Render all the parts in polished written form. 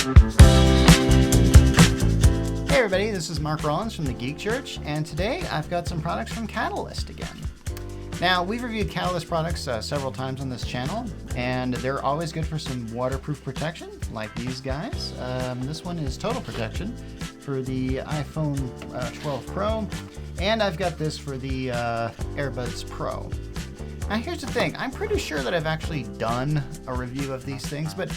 Hey everybody, this is Mark Rollins from TheGeekChurch, and today I've got some products from Catalyst again. Now, we've reviewed Catalyst products several times on this channel, and they're always good for some waterproof protection, like these guys. This one is Total Protection for the iPhone 12 Pro, and I've got this for the AirPods Pro. Now, here's the thing. I'm pretty sure that I've actually done a review of these things, but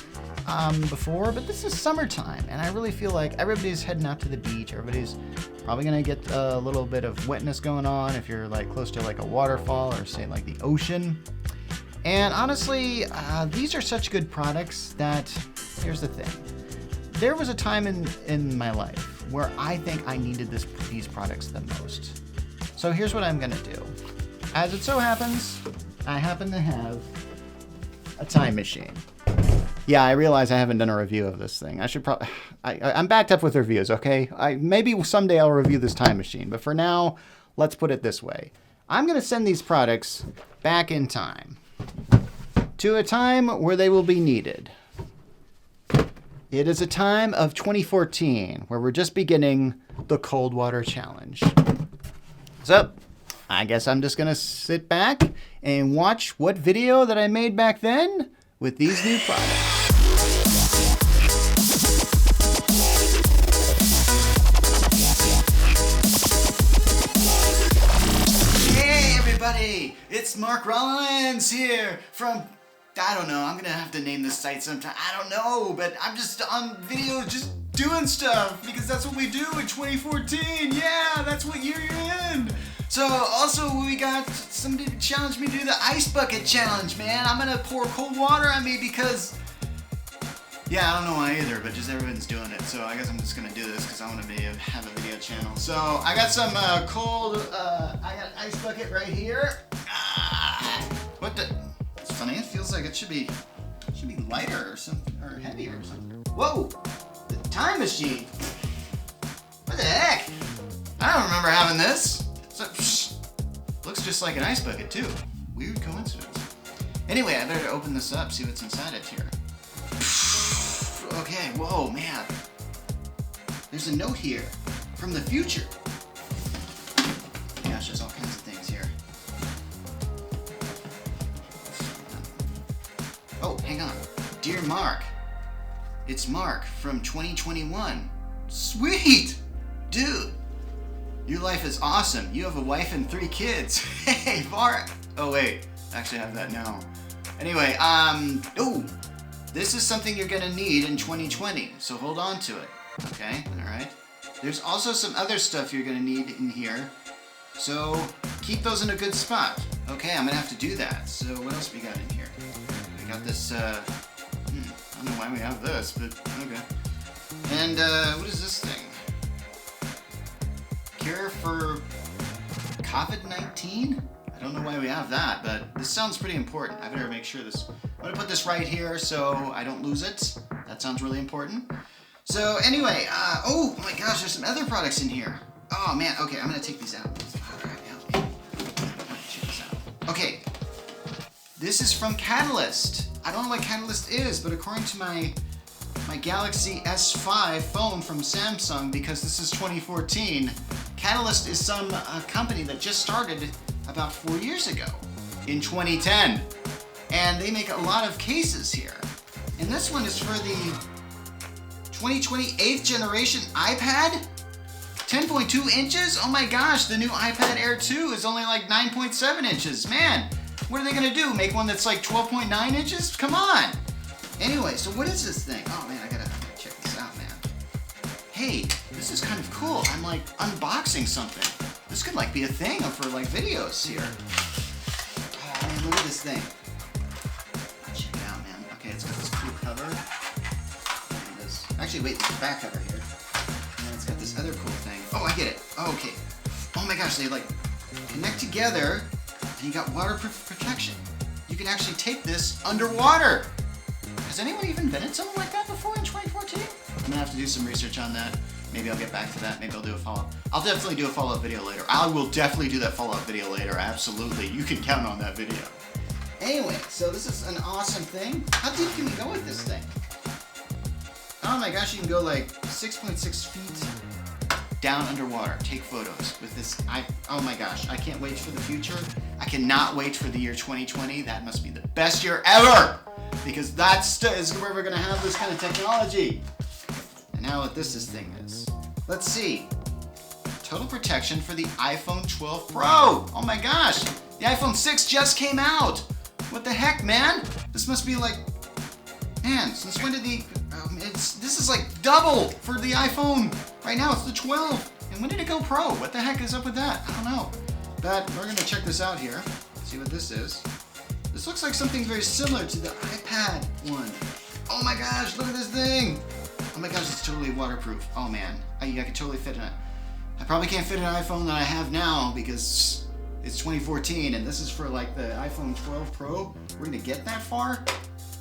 this is summertime, and I really feel like everybody's heading out to the beach. Everybody's probably gonna get a little bit of wetness going on if you're like close to like a waterfall or say like the ocean. And honestly, these are such good products that here's the thing. There was a time in my life where I think I needed these products the most. So here's what I'm gonna do. As it so happens, I happen to have a time machine. Yeah, I realize I haven't done a review of this thing. I should probably... I'm backed up with reviews, okay? Maybe someday I'll review this time machine, but for now, let's put it this way. I'm going to send these products back in time. To a time where they will be needed. It is a time of 2014, where we're just beginning the Cold Water Challenge. So, I guess I'm just going to sit back and watch what video that I made back then with these new products. Hey everybody, it's Mark Rollins here from, I don't know, I'm gonna have to name this site sometime, I don't know, but I'm just on video just doing stuff because that's what we do in 2014, yeah, that's what year you're in. So also we got somebody to challenge me to do the ice bucket challenge, man. I'm gonna pour cold water on me because, yeah, I don't know why either, but just everyone's doing it. So I guess I'm just gonna do this because I want to have a video channel. So I got some I got ice bucket right here. What the? It's funny. It feels like it should be lighter or something, or heavier or something. Whoa! The time machine. What the heck? I don't remember having this. So, looks just like an ice bucket too. Weird coincidence. Anyway, I better open this up, see what's inside it here. Okay, whoa, man. There's a note here from the future. Gosh, there's all kinds of things here. Oh, hang on. Dear Mark, it's Mark from 2021. Sweet! Dude! Your life is awesome. You have a wife and 3 kids. Hey, Mark. Oh, wait. Actually, I have that now. Anyway, this is something you're gonna need in 2020, so hold on to it. Okay, all right. There's also some other stuff you're gonna need in here, so keep those in a good spot. Okay, I'm gonna have to do that. So what else we got in here? We got this, I don't know why we have this, but okay. And, what is this thing? Cure for COVID-19? I don't know why we have that, but this sounds pretty important. I better make sure this... I'm gonna put this right here so I don't lose it. That sounds really important. So anyway, oh my gosh, there's some other products in here. Oh man, okay, I'm gonna take these out. Alright, help me. Check this out. Okay, this is from Catalyst. I don't know what Catalyst is, but according to my Galaxy S5 phone from Samsung, because this is 2014, Catalyst is some company that just started about 4 years ago, in 2010. And they make a lot of cases here. And this one is for the 2020 8th generation iPad? 10.2 inches? Oh my gosh, the new iPad Air 2 is only like 9.7 inches. Man, what are they gonna do? Make one that's like 12.9 inches? Come on! Anyway, so what is this thing? Oh man, I gotta check this out, man. Hey, this is kind of cool. I'm like unboxing something. This could like be a thing for like videos here. Oh man, look at this thing. Check it out, man. Okay, it's got this cool cover. And this, actually, wait, there's a back cover here. And then it's got this other cool thing. Oh, I get it. Oh, okay. Oh my gosh, they like connect together and you got waterproof protection. You can actually take this underwater. Has anyone even invented something like that before in 2014? I'm gonna have to do some research on that. Maybe I'll get back to that. Maybe I'll do a follow-up. I'll definitely do a follow-up video later. I will definitely do that follow-up video later. Absolutely. You can count on that video. Anyway, so this is an awesome thing. How deep can we go with this thing? Oh my gosh, you can go like 6.6 feet down underwater. Take photos with this. Oh my gosh, I can't wait for the future. I cannot wait for the year 2020. That must be the best year ever, because that's is where we're gonna have this kind of technology. And now what this thing is. Let's see. Total protection for the iPhone 12 Pro. Oh my gosh, the iPhone 6 just came out. What the heck, man? This must be like, man, since when did this is like double for the iPhone. Right now it's the 12. And when did it go Pro? What the heck is up with that? I don't know. But we're gonna check this out here. See what this is. This looks like something very similar to the iPad one. Oh my gosh, look at this thing. Oh my gosh, it's totally waterproof. Oh man, I could totally fit in it. I probably can't fit an iPhone that I have now because it's 2014 and this is for like the iPhone 12 Pro. We're gonna get that far?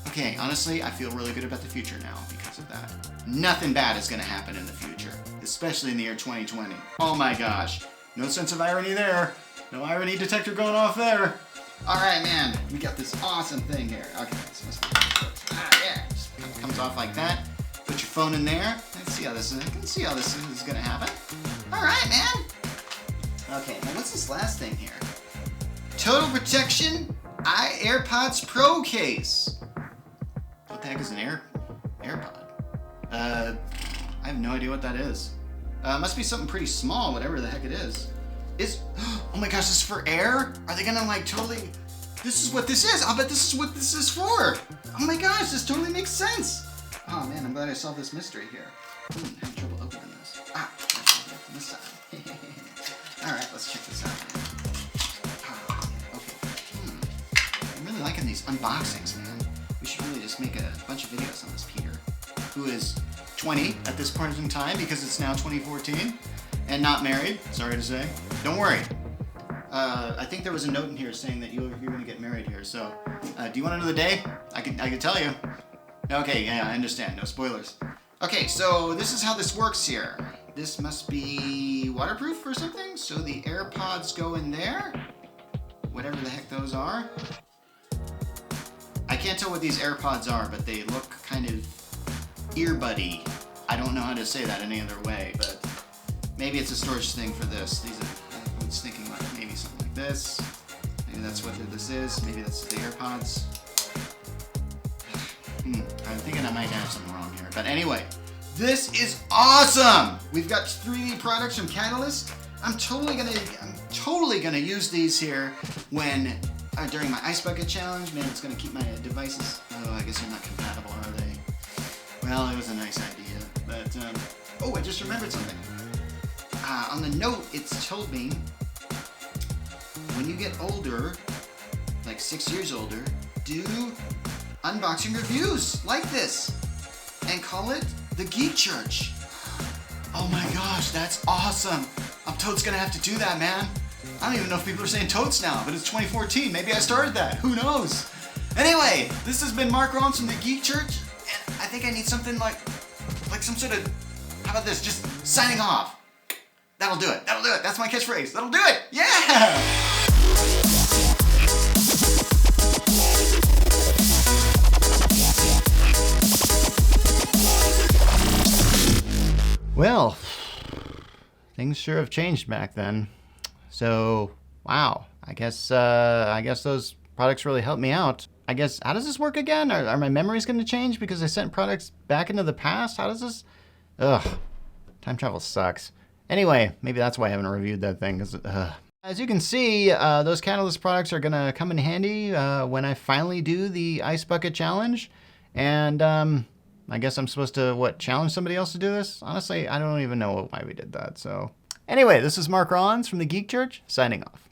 Okay, honestly, I feel really good about the future now because of that. Nothing bad is gonna happen in the future, especially in the year 2020. Oh my gosh, no sense of irony there. No irony detector going off there. All right, man, we got this awesome thing here. Okay, this must be, yeah, just comes off like that. Put your phone in there. Let's see how this is. I can see how this is gonna happen. All right, man. Okay, now what's this last thing here? Total protection AirPods Pro case. What the heck is an AirPod? I have no idea what that is. Must be something pretty small, whatever the heck it is. Oh my gosh, this is for air? Are they gonna like totally, this is what this is. I'll bet this is what this is for. Oh my gosh, this totally makes sense. Oh man, I'm glad I solved this mystery here. I'm having trouble opening this. From this side. Alright, let's check this out, man. Okay. I'm really liking these unboxings, man. We should really just make a bunch of videos on this Peter, who is 20 at this point in time because it's now 2014 and not married, sorry to say. Don't worry. I think there was a note in here saying that you're going to get married here, so do you want to know the day? I can tell you. Okay, yeah, I understand. No spoilers. Okay, so this is how this works here. This must be waterproof or something, so the AirPods go in there. Whatever the heck those are. I can't tell what these AirPods are, but they look kind of earbuddy. I don't know how to say that any other way, but maybe it's a storage thing for this. I was thinking like maybe something like this. Maybe that's what this is. Maybe that's the AirPods. I'm thinking I might have something wrong here. But anyway, this is awesome! We've got 3D products from Catalyst. I'm totally gonna use these here when during my Ice Bucket Challenge. Man, it's gonna keep my devices. Oh, I guess they're not compatible, are they? Well, it was a nice idea. But oh, I just remembered something. On the note, it's told me when you get older, like 6 years older, do unboxing reviews like this and call it The Geek Church. Oh my gosh, that's awesome. I'm totes gonna have to do that, man. I don't even know if people are saying totes now, but it's 2014. Maybe I started that. Who knows? Anyway, this has been Mark Rollins from The Geek Church, and I think I need something like some sort of, how about this, just signing off. That'll do it. That'll do it. That's my catchphrase. That'll do it. Yeah! Well, things sure have changed back then. So, wow. I guess those products really helped me out. I guess, how does this work again? Are my memories going to change because I sent products back into the past? How does this? Ugh. Time travel sucks. Anyway, maybe that's why I haven't reviewed that thing. As you can see, those Catalyst products are going to come in handy when I finally do the Ice Bucket Challenge. And I guess I'm supposed to, challenge somebody else to do this? Honestly, I don't even know why we did that. So anyway, this is Mark Rollins from The Geek Church, signing off.